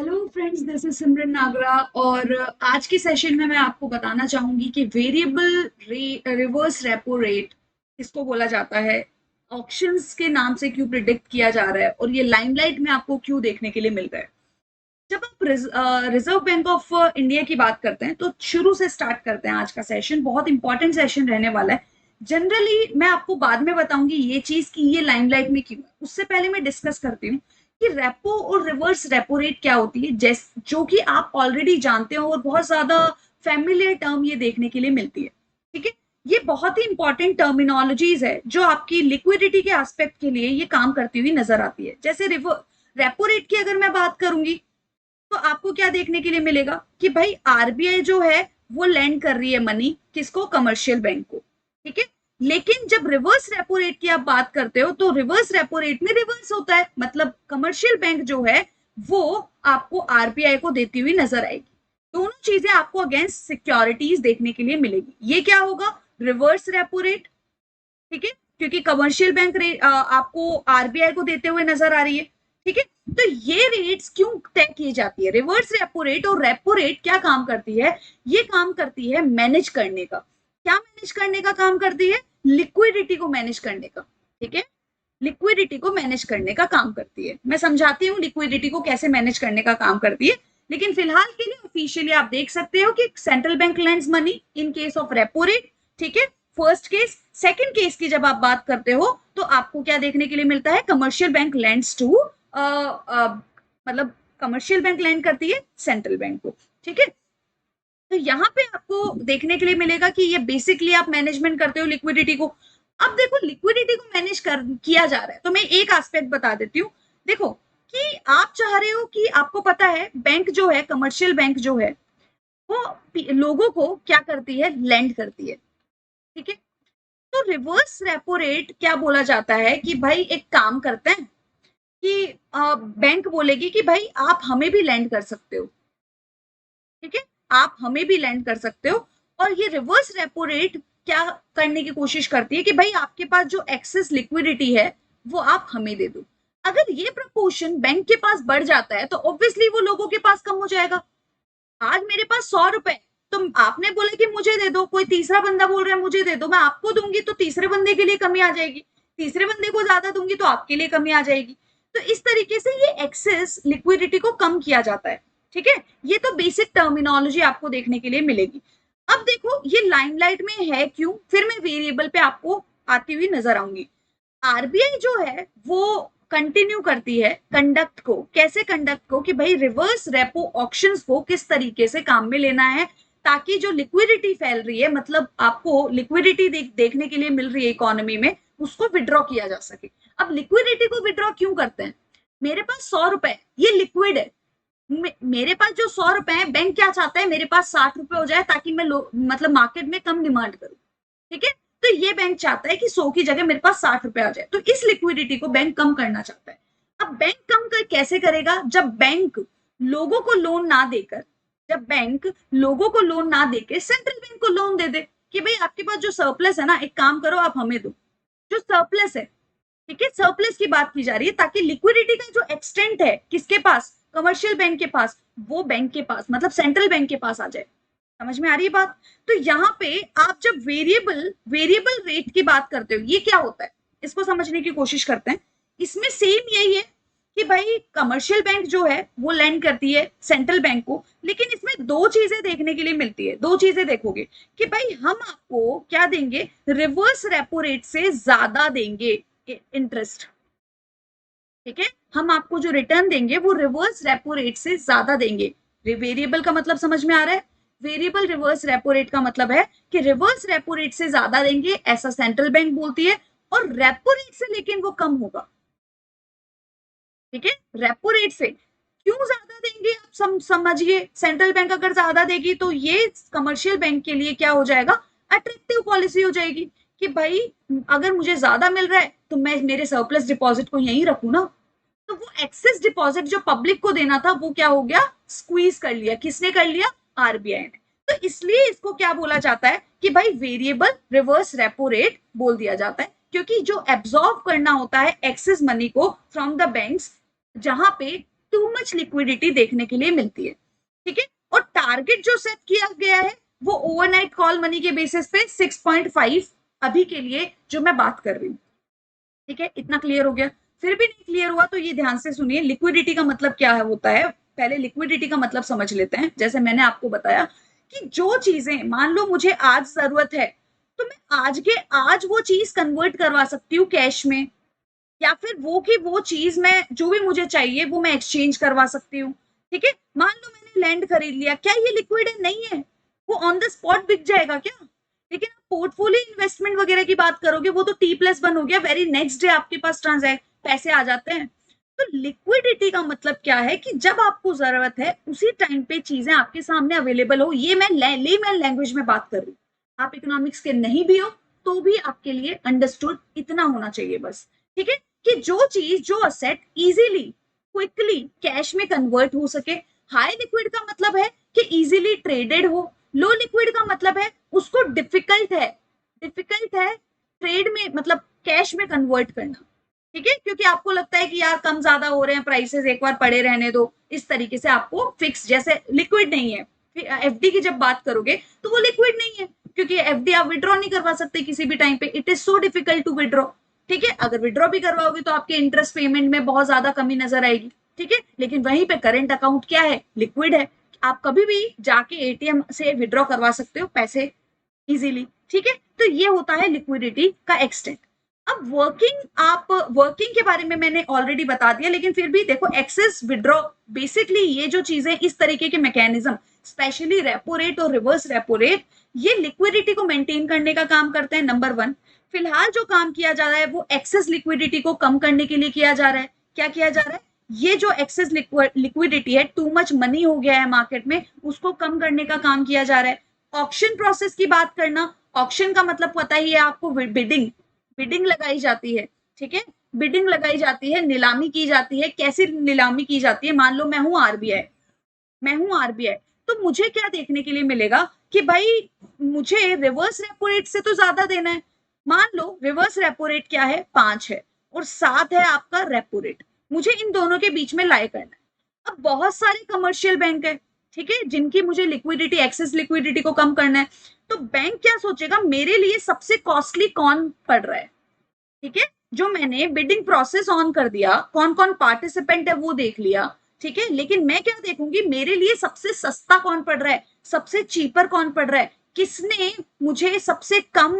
Hello friends, this is सिमरन नागरा। और आज के सेशन में मैं आपको बताना चाहूंगी कि वेरिएबल रिवर्स रेपो रेट किसको बोला जाता है, ऑप्शंस के नाम से क्यों प्रिडिक्ट किया जा रहा है और ये लाइमलाइट में आपको क्यों देखने के लिए मिल रहा है। जब आप रिजर्व बैंक ऑफ इंडिया की बात करते हैं तो शुरू से स्टार्ट करते हैं। आज का सेशन बहुत इंपॉर्टेंट सेशन रहने वाला है। जनरली मैं आपको बाद में बताऊंगी ये चीज कि ये लाइमलाइट में क्यों है। उससे पहले मैं डिस्कस करती हूँ कि रेपो और रिवर्स रेपो रेट क्या होती है, जो कि आप ऑलरेडी जानते हो और बहुत ज्यादा फैमिलियर टर्म ये देखने के लिए मिलती है। ठीक है, ये बहुत ही इंपॉर्टेंट टर्मिनोलॉजीज है जो आपकी लिक्विडिटी के एस्पेक्ट के लिए ये काम करती हुई नजर आती है। जैसे रेपो रेट की अगर मैं बात करूंगी तो आपको क्या देखने के लिए मिलेगा कि भाई आरबीआई जो है वो लैंड कर रही है मनी किसको, कमर्शियल बैंक को। ठीक है, लेकिन जब रिवर्स रेपो रेट की आप बात करते हो तो रिवर्स रेपो रेट में रिवर्स होता है, मतलब कमर्शियल बैंक जो है वो आपको आरबीआई को देती हुई नजर आएगी। दोनों चीजें आपको अगेंस्ट सिक्योरिटीज देखने के लिए मिलेगी। ये क्या होगा, रिवर्स रेपो रेट। ठीक है, क्योंकि कमर्शियल बैंक आपको आरबीआई को देते हुए नजर आ रही है। ठीक है, तो ये रेट्स क्यों तय की जाती है, रिवर्स रेपो रेट और रेपो रेट क्या काम करती है, ये काम करती है मैनेज करने का। क्या मैनेज करने का काम करती है, लिक्विडिटी को मैनेज करने का। ठीक है, लिक्विडिटी को मैनेज करने का काम करती है। मैं समझाती हूँ लिक्विडिटी को कैसे मैनेज करने का काम करती है, लेकिन फिलहाल के लिए ऑफिशियली आप देख सकते हो कि central bank lends money in case of repo rate. ठीक है, फर्स्ट केस। सेकंड केस की जब आप बात करते हो तो आपको क्या देखने के लिए मिलता है, कमर्शियल बैंक लेंड्स टू मतलब कमर्शियल बैंक लैंड करती है सेंट्रल बैंक को। ठीक है, तो यहाँ पे आपको देखने के लिए मिलेगा कि ये बेसिकली आप मैनेजमेंट करते हो लिक्विडिटी को। अब देखो लिक्विडिटी को मैनेज कर किया जा रहा है तो मैं एक एस्पेक्ट बता देती हूँ। देखो कि आप चाह रहे हो कि आपको पता है बैंक जो है, कमर्शियल बैंक जो है वो लोगों को क्या करती है, लैंड करती है। ठीक है, तो रिवर्स रेपो रेट क्या बोला जाता है कि भाई एक काम करते हैं कि बैंक बोलेगी कि भाई आप हमें भी लैंड कर सकते हो। ठीक है, आप हमें भी लैंड कर सकते हो। और ये रिवर्स रेपो रेट क्या करने की कोशिश करती है कि भाई आपके पास जो एक्सेस लिक्विडिटी है वो आप हमें दे दो। अगर ये प्रपोर्शन बैंक के पास बढ़ जाता है तो ऑब्वियसली वो लोगों के पास कम हो जाएगा। आज मेरे पास 100 रुपए, तो आपने बोला कि मुझे दे दो, कोई तीसरा बंदा बोल रहा है मुझे दे दो, मैं आपको दूंगी तो तीसरे बंदे के लिए कमी आ जाएगी, तीसरे बंदे को ज्यादा दूंगी तो आपके लिए कमी आ जाएगी। तो इस तरीके से ये एक्सेस लिक्विडिटी को कम किया जाता है। ठीक है, ये तो बेसिक टर्मिनोलॉजी आपको देखने के लिए मिलेगी। अब देखो ये लाइमलाइट में है क्यों, फिर मैं वेरिएबल पे आपको आती हुई नजर आऊंगी। आरबीआई जो है वो कंटिन्यू करती है कंडक्ट को, कैसे कंडक्ट को कि भाई रिवर्स रेपो ऑक्शंस को किस तरीके से काम में लेना है ताकि जो लिक्विडिटी फैल रही है, मतलब आपको लिक्विडिटी देखने के लिए मिल रही है इकोनॉमी में, उसको विड्रॉ किया जा सके। अब लिक्विडिटी को विड्रॉ क्यों करते हैं, मेरे पास 100 रुपए ये लिक्विड है। मेरे पास जो 100 रुपए है, बैंक क्या चाहता है मेरे पास 60 रुपए हो जाए ताकि मैं मतलब मार्केट में कम डिमांड करूं। ठीक है, तो ये बैंक चाहता है कि 100 की जगह मेरे पास 60 रुपए आ जाए, तो इस लिक्विडिटी को बैंक कम करना चाहता है। अब बैंक कम कैसे करेगा, जब बैंक लोगों को लोन ना देकर, जब बैंक लोगों को लोन ना देकर सेंट्रल बैंक को लोन दे दे कि भाई आपके पास जो सरप्लस है ना, एक काम करो आप हमें दो जो सरप्लस है। ठीक है, सरप्लस की बात की जा रही है ताकि लिक्विडिटी का जो एक्सटेंट है किसके पास, कमर्शियल बैंक के पास, वो बैंक के पास मतलब सेंट्रल बैंक के पास आ जाए। समझ में आ रही है बात। तो यहाँ पे आप जब वेरिएबल वेरिएबल रेट की बात करते हो, ये क्या होता है इसको समझने की कोशिश करते हैं। इसमें सेम यही है कि भाई कमर्शियल बैंक जो है वो लैंड करती है सेंट्रल बैंक को, लेकिन इसमें दो चीजें देखने के लिए मिलती है। दो चीजें देखोगे कि भाई हम आपको क्या देंगे, रिवर्स रेपो रेट से ज्यादा देंगे इंटरेस्ट। ठीक है, हम आपको जो रिटर्न देंगे वो रिवर्स रेपो रेट से ज्यादा देंगे। वेरिएबल का मतलब समझ में आ रहा है, वेरिएबल रिवर्स रेपो रेट का मतलब है कि रिवर्स रेपो रेट से ज्यादा देंगे, ऐसा सेंट्रल बैंक बोलती है, और रेपो रेट से लेकिन वो कम होगा। ठीक है, रेपो रेट से क्यों ज्यादा देंगे आप समझिए। सेंट्रल बैंक अगर ज्यादा देगी तो ये कमर्शियल बैंक के लिए क्या हो जाएगा, अट्रैक्टिव पॉलिसी हो जाएगी कि भाई अगर मुझे ज्यादा मिल रहा है तो मैं मेरे सरप्लस डिपॉजिट को यहीं रखू ना। तो वो एक्सेस डिपॉजिट जो पब्लिक को देना था वो क्या हो गया, स्क्वीज कर लिया, किसने कर लिया, आरबीआई ने। तो इसलिए इसको क्या बोला जाता है कि भाई वेरिएबल रिवर्स रेपो रेट बोल दिया जाता है, क्योंकि जो एब्जॉर्ब करना होता है एक्सेस मनी को फ्रॉम द बैंक्स, जहां पे टू मच लिक्विडिटी देखने के लिए मिलती है, ठीक है। और टारगेट जो सेट किया गया है वो ओवरनाइट कॉल मनी के बेसिस पे 6.5 अभी के लिए जो मैं बात कर रही हूँ, ठीक है। इतना क्लियर हो गया? फिर भी नहीं क्लियर हुआ तो ये ध्यान से सुनिए, लिक्विडिटी का मतलब क्या है होता है, पहले लिक्विडिटी का मतलब समझ लेते हैं। जैसे मैंने आपको बताया कि जो चीजें मान लो मुझे आज जरूरत है तो मैं आज के आज वो चीज कन्वर्ट करवा सकती हूँ कैश में, या फिर वो की वो चीज मैं जो भी मुझे चाहिए वो मैं एक्सचेंज करवा सकती हूँ, ठीक है। मान लो मैंने लैंड खरीद लिया, क्या ये लिक्विड है? नहीं है, वो ऑन द स्पॉट बिक जाएगा क्या? लेकिन आप पोर्टफोलियो इन्वेस्टमेंट वगैरह की बात करोगे वो तो T+1 हो गया, वेरी नेक्स्ट डे आपके पास ट्रांजैक्ट पैसे आ जाते हैं। तो लिक्विडिटी का मतलब क्या है कि जब आपको जरूरत है उसी टाइम पे चीजें आपके सामने अवेलेबल हो। ये मैं लेमैन लैंग्वेज में बात कर रही हूँ, आप इकोनॉमिक्स के नहीं भी हो तो भी आपके लिए अंडरस्टूड इतना होना चाहिए बस, ठीक है। कि जो चीज जो असेट इजीली क्विकली कैश में कन्वर्ट हो सके। हाई लिक्विड का मतलब है कि इजीली ट्रेडेड हो, लो लिक्विड का मतलब है उसको डिफिकल्ट है ट्रेड में, मतलब कैश में कन्वर्ट करना, ठीक है। क्योंकि आपको लगता है कि यार कम ज्यादा हो रहे हैं प्राइसेस, एक बार पड़े रहने दो, इस तरीके से आपको फिक्स, जैसे लिक्विड नहीं है। एफडी की जब बात करोगे तो वो लिक्विड नहीं है, क्योंकि एफडी आप विड्रॉ नहीं करवा सकते किसी भी टाइम पे, it is so difficult to withdraw, ठीक है। अगर विड्रॉ भी करवाओगे तो आपके इंटरेस्ट पेमेंट में बहुत ज्यादा कमी नजर आएगी, ठीक है। लेकिन वहीं पे करंट अकाउंट क्या है? लिक्विड है, आप कभी भी जाके एटीएम से विड्रॉ करवा सकते हो पैसे इजीली, ठीक है। तो ये होता है लिक्विडिटी का एक्सटेंट। अब वर्किंग के बारे में मैंने ऑलरेडी बता दिया, लेकिन फिर भी देखो एक्सेस विड्रॉ, बेसिकली ये जो चीजें, इस तरीके के मैकेनिज्म, स्पेशली रेपो रेट और रिवर्स रेपो रेट, ये लिक्विडिटी को मेंटेन करने का काम करते हैं, नंबर 1। फिलहाल जो काम किया जा रहा है वो एक्सेस लिक्विडिटी को कम करने के लिए किया जा रहा है। क्या किया जा रहा है? ये जो एक्सेस लिक्विडिटी है, टू मच मनी हो गया है मार्केट में, उसको कम करने का काम किया जा रहा है। ऑक्शन प्रोसेस की बात करना, ऑक्शन का मतलब पता ही है आपको, बिडिंग लगाई जाती है, ठीक है। बिडिंग लगाई जाती है, नीलामी की जाती है। कैसी नीलामी की जाती है? मान लो मैं हूं आरबीआई, तो मुझे क्या देखने के लिए मिलेगा कि भाई मुझे रिवर्स रेपो रेट से तो ज्यादा देना है। मान लो रिवर्स रेपो रेट क्या है? 5 है, और 7 है आपका रेपो रेट, मुझे इन दोनों के बीच में लाई करना है। अब बहुत सारे कमर्शियल बैंक है, ठीक है, जिनकी मुझे लिक्विडिटी, एक्सेस लिक्विडिटी को कम करना है। तो बैंक क्या सोचेगा, मेरे लिए सबसे कॉस्टली कौन पड़ रहा है, ठीक है। जो मैंने बिडिंग प्रोसेस ऑन कर दिया, कौन कौन पार्टिसिपेंट है वो देख लिया, ठीक है। लेकिन मैं क्या देखूंगी, मेरे लिए सबसे सस्ता कौन पड़ रहा है, सबसे चीपर कौन पड़ रहा है, किसने मुझे सबसे कम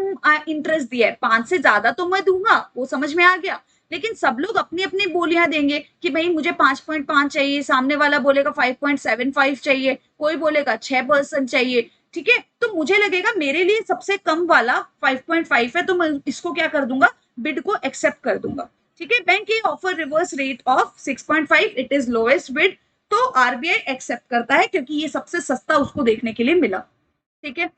इंटरेस्ट दिया है। 5 से ज्यादा तो मैं दूंगा, वो समझ में आ गया, लेकिन सब लोग अपनी अपनी बोलियां देंगे कि भाई मुझे 5.5 चाहिए, सामने वाला बोलेगा 5.75 चाहिए, कोई बोलेगा 6% चाहिए, ठीक है। तो मुझे लगेगा मेरे लिए सबसे कम वाला 5.5 है, तो मैं इसको क्या कर दूंगा, बिड को एक्सेप्ट कर दूंगा, ठीक है। बैंक ये offer reverse rate of 6.5, it is lowest bid, तो आरबीआई एक्सेप्ट करता है क्योंकि ये सबसे सस्ता उसको देखने के लिए मिला, ठीक है।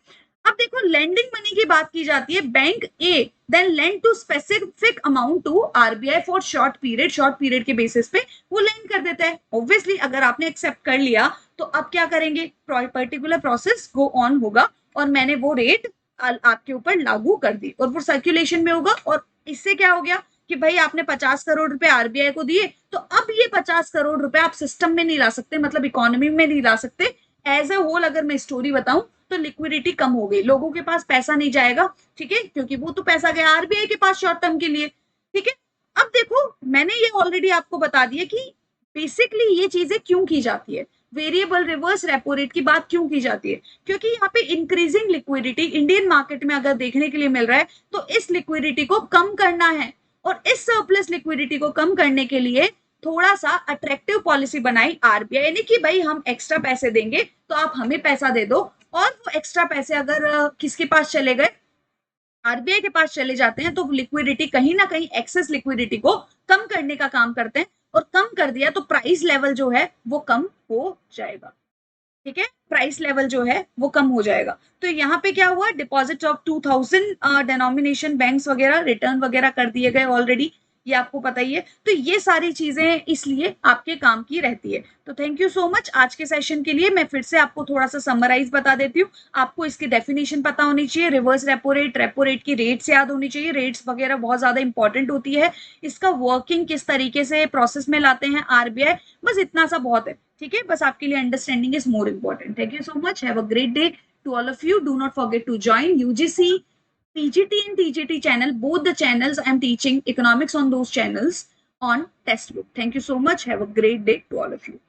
अब देखो लेंडिंग मनी की बात की जाती है, bank a then lend to specific amount to RBI for short period के बेसिस पे वो लेंड कर देता है। ऑब्वियसली अगर आपने एक्सेप्ट कर लिया तो अब क्या करेंगे, पर्टिकुलर प्रोसेस गो ऑन होगा, और मैंने वो रेट आपके ऊपर लागू कर दी, और वो सर्कुलेशन में होगा। और इससे क्या हो गया कि भाई आपने 50 करोड़ रुपए आरबीआई को दिए, तो अब ये 50 करोड़ रुपए आप सिस्टम में नहीं ला सकते, मतलब इकोनॉमी में नहीं ला सकते। एज ए होल अगर मैं स्टोरी बताऊं तो लिक्विडिटी कम हो गई, लोगों के पास पैसा नहीं जाएगा, ठीक है, क्योंकि वो तो पैसा गया आरबीआई के पास शॉर्ट टर्म के लिए, ठीक है। अब देखो मैंने ये ऑलरेडी आपको बता दिया कि बेसिकली ये चीजें क्यों की जाती है, वेरिएबल रिवर्स रेपो रेट की बात क्यों की जाती है, क्योंकि यहाँ पे इंक्रीजिंग लिक्विडिटी इंडियन मार्केट में अगर देखने के लिए मिल रहा है, तो इस लिक्विडिटी को कम करना है, और इस सरप्लस लिक्विडिटी को कम करने के लिए थोड़ा सा अट्रैक्टिव पॉलिसी बनाई आरबीआई ने कि भाई हम एक्स्ट्रा पैसे देंगे तो आप हमें पैसा दे दो, और वो एक्स्ट्रा पैसे अगर किसके पास चले गए, आरबीआई के पास चले जाते हैं, तो लिक्विडिटी कहीं ना कहीं एक्सेस लिक्विडिटी को कम करने का काम करते हैं, और कम कर दिया तो प्राइस लेवल जो है वो कम हो जाएगा, ठीक है, प्राइस लेवल जो है वो कम हो जाएगा। तो यहाँ पे क्या हुआ, डिपॉजिट ऑफ 2000 डिनोमिनेशन बैंक्स वगैरह रिटर्न वगैरह कर दिए गए ऑलरेडी, ये आपको पता ही है। तो ये सारी चीजें इसलिए आपके काम की रहती है। तो थैंक यू सो मच आज के सेशन के लिए। मैं फिर से आपको थोड़ा सा समराइज बता देती हूँ। आपको इसकी डेफिनेशन पता होनी चाहिए, रिवर्स रेपो रेट की रेट्स याद होनी चाहिए, रेट्स वगैरह बहुत ज्यादा इंपॉर्टेंट होती है, इसका वर्किंग किस तरीके से प्रोसेस में लाते हैं आरबीआई, बस इतना सा बहुत है, ठीक है। बस आपके लिए understanding is more important. Thank you so much, have a great day to all of you. Do not forget to join UGC, PGT and TGT channel. Both the channels I am teaching economics on those channels on Testbook. Thank you so much. Have a great day to all of you.